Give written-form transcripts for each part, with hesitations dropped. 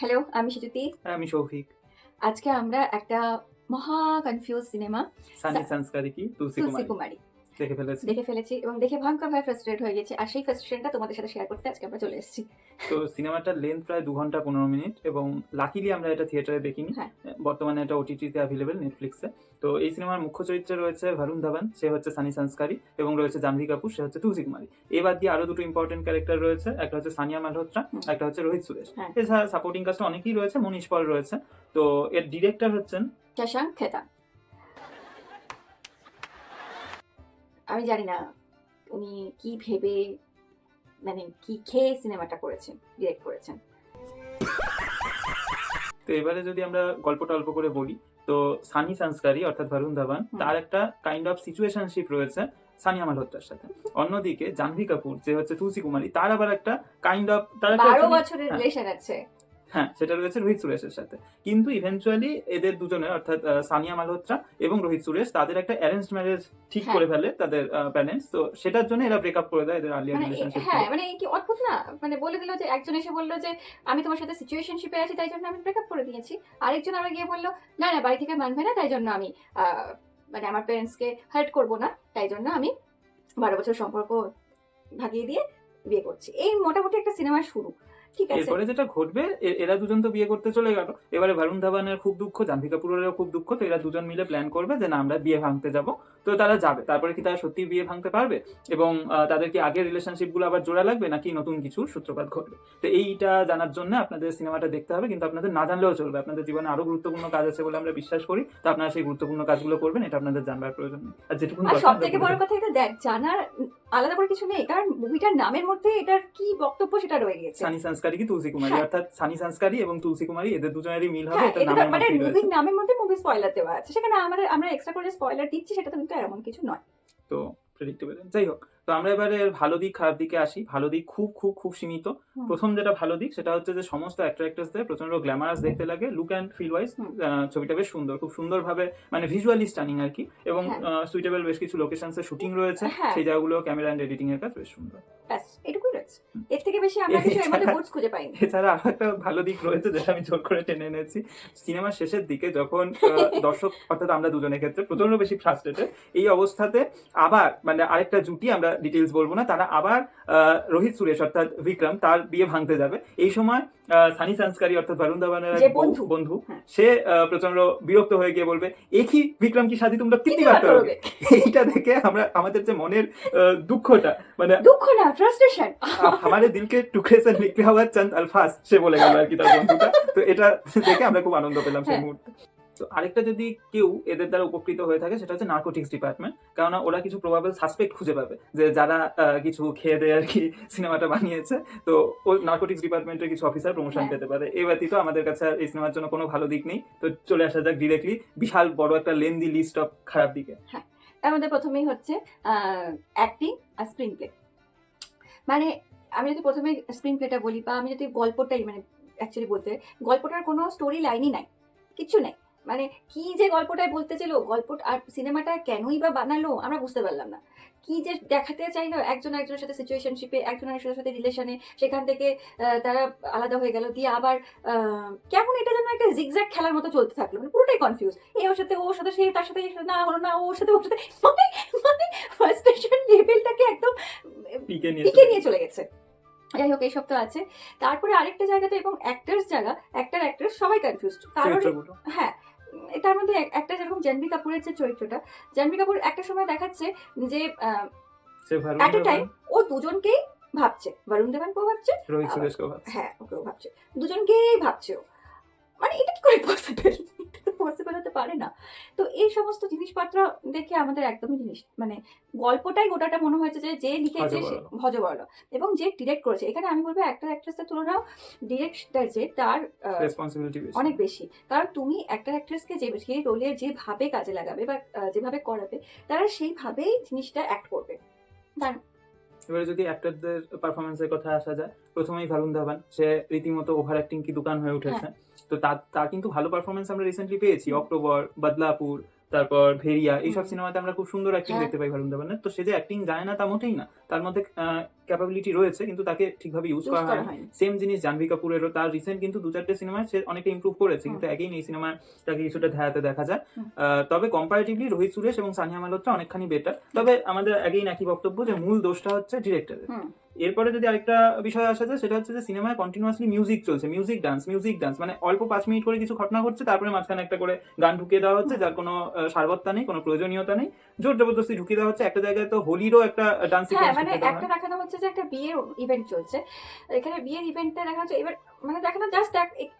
Hello, আমি সুচিতি। আমি শৌভিক। আজকে আমরা একটা মহা কনফিউজ সিনেমা সানি সংস্কারি কি তুলসী তুলসী কুমারী কুমারী দেখে ফেলেছি। এবং দেখে ভয়ঙ্করভাবে ফ্রাস্ট্রেট হয়ে গেছে। আর সেই ফ্রাস্ট্রেশনটা তোমাদের সাথে শেয়ার করতে আজকে আমরা চলে এসেছি। তো সিনেমাটার লেন্থ প্রায় 2 ঘন্টা 15 মিনিট এবং লাকিলি আমরা এটা থিয়েটারে দেখিনি। হ্যাঁ। বর্তমানে এটা ওটিটিতে অ্যাভেলেবেল নেটফ্লিক্সে। তো এই সিনেমার মুখ্য চরিত্রে রয়েছে ভারুণ ধাওয়ান, সে হচ্ছে সানি সংস্কারি, এবং রয়েছে জাহ্নবী কাপুর, সে হচ্ছে তুলসী কুমারী। এ বাদ দিয়ে আরো দুটো ইম্পর্টেন্ট ক্যারেক্টার রয়েছে, একটা হচ্ছে সানিয়া মালহোত্রা, একটা হচ্ছে রোহিত সুরেশ। হ্যাঁ। এছাড়া সাপোর্টিং কাস্টে অনেকেই রয়েছে, মনীষ পল রয়েছে। তো এর ডিরেক্টর হচ্ছেন শশাঙ্ক খেতান। আমি জানি না উনি কি ভেবে, মানে কি খেয়ে সিনেমাটা করেছেন, ডিরেক্ট করেছেন। তো এবারে যদি আমরা গল্পটা অল্প করে বলি, তো সানি সংস্কারি অর্থাৎ ভারুণ ধাওয়ান, তার একটা কাইন্ড অফ সিচুয়েশনশিপ রয়েছে সানিয়া মালহোত্রার সাথে। অন্যদিকে জাহ্নবী কাপুর, যে হচ্ছে তুলসী কুমারী, তার আবার একটা কাইন্ড অফ 12 বছরের রিলেশন আছে। হ্যাঁ, সেটা রয়েছে রোহিত সুরেশের সাথে। কিন্তু ইভেন্চুয়ালি এদের দুজনের অর্থাৎ সানিয়া মালহোত্রা এবং রোহিত সুরেশ তাদের একটা অ্যারেঞ্জড ম্যারেজ ঠিক করে ফেলে তাদের প্যারেন্টস। তো সেটার জন্য এরা ব্রেকআপ করে দেয় এদের আর্লিয়ার রিলেশনশিপ। হ্যাঁ, মানে কি অদ্ভুত না, মানে বলে দিল যে একজন এসে বললো যে আমি তোমার সাথে সিচুয়েশনশিপে আছি তাই জন্য আমি ব্রেকআপ করে দিয়েছি। আরেকজন আবার গিয়ে বললো না না, বাড়ি থেকে মানবে না তাই জন্য আমি মানে আমার প্যারেন্টসকে হার্ট করবো না তাই জন্য আমি 12 বছর সম্পর্ক ভাগিয়ে দিয়ে বিয়ে করছি। এই মোটামুটি একটা সিনেমার শুরু। ঠিক আছে, এরপরে যেটা ঘটবে, এরা দুজন তো বিয়ে করতে চলে গেল। এবারে ভারুণ ধাওয়ানের খুব দুঃখ, জাহ্নবী কাপুরেরও খুব দুঃখ। তো এরা দুজন মিলে প্ল্যান করবে যে না, আমরা বিয়ে ভাঙতে যাব। তো তারা যাবে। তারপরে কি তারা সত্যি বিয়ে ভাঙতে পারবে, এবং তাদের কি আগের রিলেশনশিপ গুলো আবার জোড়া লাগবে, নাকি নতুন কিছু সূত্রপাত ঘটবে? তো এইটা জানার জন্য আপনাদের সিনেমাটা দেখতে হবে। কিন্তু আপনাদের না জানলেও চলবে, আপনাদের জীবনে আরো গুরুত্বপূর্ণ কাজ আছে বলে আমরা বিশ্বাস করি। তো আপনারা সেই গুরুত্বপূর্ণ কাজগুলো করবেন, এটা আপনাদের জানবার প্রয়োজন নেই। আর যেটুকু সব থেকে বড় কথা, এটা দেখ, জানার আলাদা করে কিছু নেই, কারণ মুভিটার নামের মধ্যে এটার কি বক্তব্য সেটা রয়ে গেছে। সানি সংস্কারি কি তুলসী কুমারী, অর্থাৎ সানি সংস্কারি এবং তুলসী কুমারী এদের দুজনেরই মিল হবে। এটা মানে মুভির নামের মধ্যে মুভি স্পয়লার দেওয়া আছে, সেখানে আমরা এক্সট্রা করে স্পয়লার দিচ্ছি, সেটা তো কিন্তু এমন কিছু নয়। তো প্রেডিক্টেবল। যাই হোক, তো আমরা এবারে ভালো দিক খারাপ দিকে আসি। ভালো দিক খুব খুব খুব সীমিত। প্রথম যেটা ভালো দিক, সেটা হচ্ছে যে সমস্ত অ্যাক্টর অ্যাক্ট্রেসদের প্রচন্ড গ্ল্যামারাস দেখতে লাগে। লুক অ্যান্ড ফিল ওয়াইজ ছবিটা বেশ সুন্দর, খুব সুন্দরভাবে, মানে ভিজুয়ালি স্টানিং আর কি। এবং সুইটেবল বেশ কিছু লোকেশনসে শুটিং রয়েছে, সেই জায়গাগুলো ক্যামেরা অ্যান্ড এডিটিং এর কাজ বেশ সুন্দর। ব্যাস এটুকুই রয়েছে, এর থেকে বেশি আমরা কিছু এর মধ্যে কোডস খুঁজে পাইনি। এছাড়া আরো একটা ভালো দিক রয়েছে যেটা আমি জোর করে টেনে এনেছি। সিনেমার শেষের দিকে যখন দর্শক অর্থাৎ আমরা দুজনের ক্ষেত্রে প্রচন্ড বেশি ফ্রাস্ট্রেটেড, এই অবস্থাতে আবার মানে আরেকটা জুটি, আমরা ডিটেলস বলবো না, তারা আবার রোহিত সুরেশ অর্থাৎ বিক্রম, তার বিয়ে ভাঙতে যাবে। এই সময় সানি সংস্কারি অর্থাৎ ভারুণ ধাওয়ানের বন্ধু, সে প্রচন্ড বিরক্ত হয়ে গিয়ে বলবে, একই বিক্রম কি শাদি তোমরা কিতনি বার করোগে। এইটা দেখে আমরা আমাদের যে মনের দুঃখটা, মানে দুঃখ না, ফ্রাস্ট্রেশন, আমাদের দিলকে টুকরে সে লিখতে হওয়া চাঁদ আলফাজ, সে বলে গেল আর কি তার বন্ধুটা। তো এটা দেখে আমরা খুব আনন্দ পেলাম সেই মুহূর্তে। তো আরেকটা যদি কেউ এদের দ্বারা উপকৃত হয়ে থাকে, সেটা হচ্ছে নার্কোটিক্স ডিপার্টমেন্ট। কেননা ওরা কিছু প্রবাবল সাসপেক্ট খুঁজে পাবে যে যারা কিছু খেয়ে দেয় আর কি সিনেমাটা বানিয়েছে। তো ওই নার্কোটিক্স ডিপার্টমেন্টের কিছু অফিসার প্রমোশন পেতে পারে। এই ব্যতীত আমাদের কাছে এই সিনেমার জন্য কোনো ভালো দিক নেই। তো চলে আসা যাক ডিরেক্টলি বিশাল বড় একটা লেন্দি লিস্ট অফ খারাপ দিকে। হ্যাঁ, তার মধ্যে প্রথমেই হচ্ছে অ্যাক্টিং আর স্ক্রিন প্লে। মানে আমি যদি প্রথমে স্ক্রিন প্লেটা বলি, বা আমি যদি গল্পটাই, মানে অ্যাকচুয়ালি বলতে, গল্পটার কোনো স্টোরি লাইনই নাই, কিচ্ছু নেই। মানে কি যে গল্পটায় বলতে চাইলো, গল্প আর সিনেমাটা কেনই বা বানালো আমরা বুঝতে পারলাম না। কি যে দেখাতে চাইলো, একজন একজনের সাথে সিচুয়েশনশিপে, একজন একজনের সাথে রিলেশনে, সেখান থেকে তারা আলাদা হয়ে গেল, দিয়ে আবার কেমন এটা যেন একটা জিগজ্যাগ খেলার মতো চলতে থাকলো, মানে পুরোটাই কনফিউজ। এই ওর সাথে ওর সাথে, সে তার সাথে না হলো না, ওর সাথে ওর সাথে, মানে ফ্রাস্ট্রেশন লেভেলটাকে একদম পিকে নিয়ে চলে গেছে। যাই হোক, এইসব তো আছে। তারপরে আরেকটা জায়গাতে, এবং অ্যাক্টার্স জায়গা, অ্যাক্ট্রেস সবাই কনফিউজড। কারণ হ্যাঁ, এটার মধ্যে একটা যেরকম জাহ্নবী কাপুরের যে চরিত্রটা, জাহ্নবী কাপুর একটা সময় দেখাচ্ছে যে এট এ টাইম ও দুজনকেই ভাবছে, বরুণ ধাওয়ানকেও ভাবছে, রোহিত সুরেশকেও ভাবছে, হ্যাঁ ওকেও ভাবছে, দুজনকেই ভাবছে ও। মানে এটা কি করে পসিবল? এটা তো পসিবল হতে পারে না। তো এই সমস্ত জিনিসপত্র দেখে আমাদের একদমই মানে গল্পটাই গোটাটা মনে হয়েছে যে লিখেছে সে ভজবর্ণ, এবং যে ডিরেক্ট করেছে, এখানে আমি বলবো অ্যাক্টর অ্যাক্ট্রেসের তুলনাও ডিরেক্টর যে তার রেসপন্সিবিলিটি অনেক বেশি। কারণ তুমি অ্যাক্টর অ্যাক্ট্রেসকে যে রোলে যেভাবে কাজে লাগাবে বা যেভাবে করাবে, তারা সেইভাবেই জিনিসটা অ্যাক্ট করবে। তার এবারে যদি অ্যাক্টরদের পারফরমেন্সের কথা আসা যায়, প্রথমেই ভারুণ ধাওয়ান, সে রীতিমতো ওভার অ্যাক্টিং কি দোকান হয়ে উঠেছে। তো তার কিন্তু ভালো পারফরমেন্স আমরা রিসেন্টলি পেয়েছি, অক্টোবর, বদলাপুর, তারপর ভেরিয়া, এইসব হুম। সিনেমাতে আমরা খুব সুন্দর অ্যাক্টিং হ্যাঁ। দেখতে পাই বরুণ ধাবানের। তো সে যে অ্যাক্টিং জানে না তা মোটেই না, তার মধ্যে ক্যাপাবিলিটি রয়েছে, কিন্তু তাকে ঠিকভাবে ইউজ ইউজ করা করা হয়নি। হয়নি। সেম জিনিস জাহ্নবী কাপুরেরও, তার রিসেন্ট কিন্তু 2-4টে সিনেমায় সে অনেকটা ইমপ্রুভ করেছে, হুম। কিন্তু অ্যাগেইন এই সিনেমায় তাকে কিছুটা ধ্যায়াতে দেখা যায়। হুম। তবে কম্পারেটিভলি রোহিত সুরেশ এবং সানিয়া মালহোত্রা অনেকখানি বেটার। তবে আমাদের অ্যাগেইন একই বক্তব্য যে মূল দোষটা হচ্ছে ডিরেক্টরের। হুম। এরপরে যদি আরেকটা বিষয় আসা যায়, সেটা হচ্ছে যে সিনেমায় কন্টিনিউয়াসলি মিউজিক চলছে, মিউজিক ডান্স, মানে অল্প 5 মিনিট করে কিছু ঘটনা ঘটছে, তারপরে মাঝখানে একটা করে গান ঢুকিয়ে দেওয়া হচ্ছে, যার কোনো সারবত্তা নেই, কোনো প্রয়োজনীয়তা নেই, জোর জবরদস্তি ঢুকিয়ে দেওয়া হচ্ছে। একটা জায়গায় তো হোলিরও একটা ডান্স হ্যাঁ, সিকোয়েন্স মানে ঢুকিয়ে দেওয়া একটা হয়। দেখানো হচ্ছে যে একটা বিয়ের ইভেন্ট চলছে। এখানে বিয়ের ইভেন্টটা দেখা হচ্ছে, এবার মানে দেখানো জাস্ট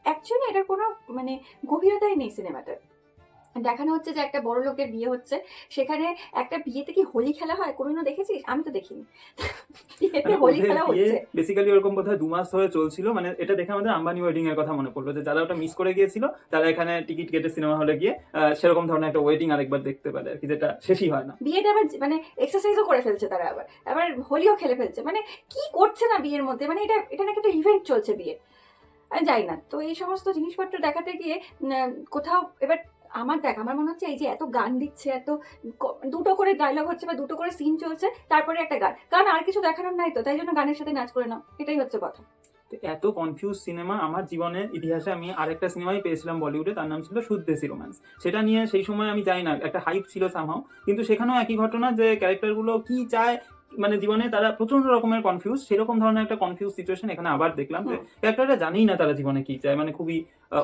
অ্যাকচুয়ালি এটার কোনো মানে গভীরতাই নেই সিনেমাটার। দেখানো হচ্ছে যে একটা বড় লোকের বিয়ে হচ্ছে, সেখানে একটা বিয়েতে কি হোলি খেলা হয় কোনোদিনও দেখেছিস? আমি তো দেখিনি। বিয়েতে মানে হোলি ওদের খেলা বিয়ে হচ্ছে। বেসিক্যালি ওরকম বোধহয় 2 মাস ধরে চলছিল। মানে এটা দেখে আমাদের আম্বানি ওয়েডিং এর কথা মনে পড়লো, যে যারা ওটা মিস করে গিয়েছিল তারা এখানে টিকিট কেটে সিনেমা হলে গিয়ে সেরকম ধরনের একটা ওয়েডিং আরেকবার দেখতে পারে আর কি, যেটা শেষই হয় না। বিয়েতে আবার মানে এক্সারসাইজও করে ফেলছে তারা, আবার আবার হোলিও খেলে ফেলছে। মানে কি করছে না বিয়ের মধ্যে, মানে এটা নাকি একটা ইভেন্ট চলছে বিয়ে, আমি জানি না। তো এই সমস্ত জিনিসপত্র দেখাতে গিয়ে কোথাও এবার আমার মনে হচ্ছে এই যে এত গান দিচ্ছে, এত দুটো করে ডায়লগ হচ্ছে বা দুটো করে সিন চলছে, তারপরে একটা গান, কারণ আর কিছু দেখানোর নাই তো, তাই জন্য গানের সাথে নাচ করে নাও, এটাই হচ্ছে কথা। তো এত কনফিউজ সিনেমা আমার জীবনের ইতিহাসে আমি আরেকটা সিনেমাই পেয়েছিলাম বলিউডে, তার নাম ছিল সুদ্দেশি রোম্যান্স। সেটা নিয়ে সেই সময় আমি জানি না, একটা হাইপ ছিল সামহাও, কিন্তু সেখানেও একই ঘটনা, যে ক্যারেক্টারগুলো কি চায় মানে জীবনে তারা প্রচন্ড রকমের কনফিউজ, সেরকম ধরনের একটা কনফিউজ সিচুয়েশন এখানে আবার দেখলাম, যে ক্যারেক্টাররা জানেই না তারা জীবনে কি চায়, মানে খুবই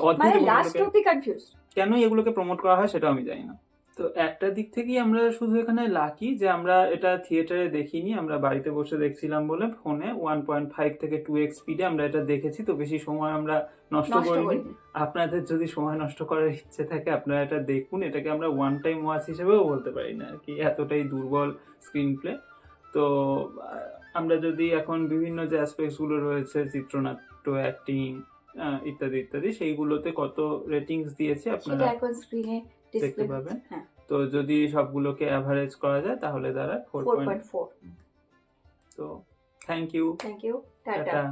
অদ্ভুত। মানে এবং লাস্ট এগুলোকে অব্দি কনফিউজ। কেনই এগুলোকে প্রমোট করা হয় সেটাও আমি জানি না। তো একটা দিক থেকেই আমরা শুধু এখানে লাকি যে আমরা এটা থিয়েটারে দেখিনি, আমরা বাড়িতে বসে দেখছিলাম বলে ফোনে 1.5 থেকে 2x স্পিডে আমরা এটা দেখেছি, তো বেশি সময় আমরা নষ্ট নষ্ট করিনি। করিনি। আপনাদের যদি সময় নষ্ট করার ইচ্ছে থাকে আপনারা এটা দেখুন, এটাকে আমরা ওয়ান টাইম ওয়াচ হিসেবেও বলতে পারি না আর কি, এতটাই দুর্বল স্ক্রিন প্লে। তো আমরা যদি এখন বিভিন্ন যে অ্যাসপেক্টস গুলো রয়েছে, চিত্রনাট্য, অ্যাক্টিং ইত্যাদি ইত্যাদি, সেইগুলোতে কত রেটিংস দিয়েছি সেটা আপনারা এখন স্ক্রিনে দেখতে ডিসপ্লে পাবেন। হচ্ছে। হ্যাঁ, তো যদি সবগুলোকে অ্যাভারেজ করা যায় তাহলে তারা 4.4। 4.4। তো thank you, thank you, tata. Tata.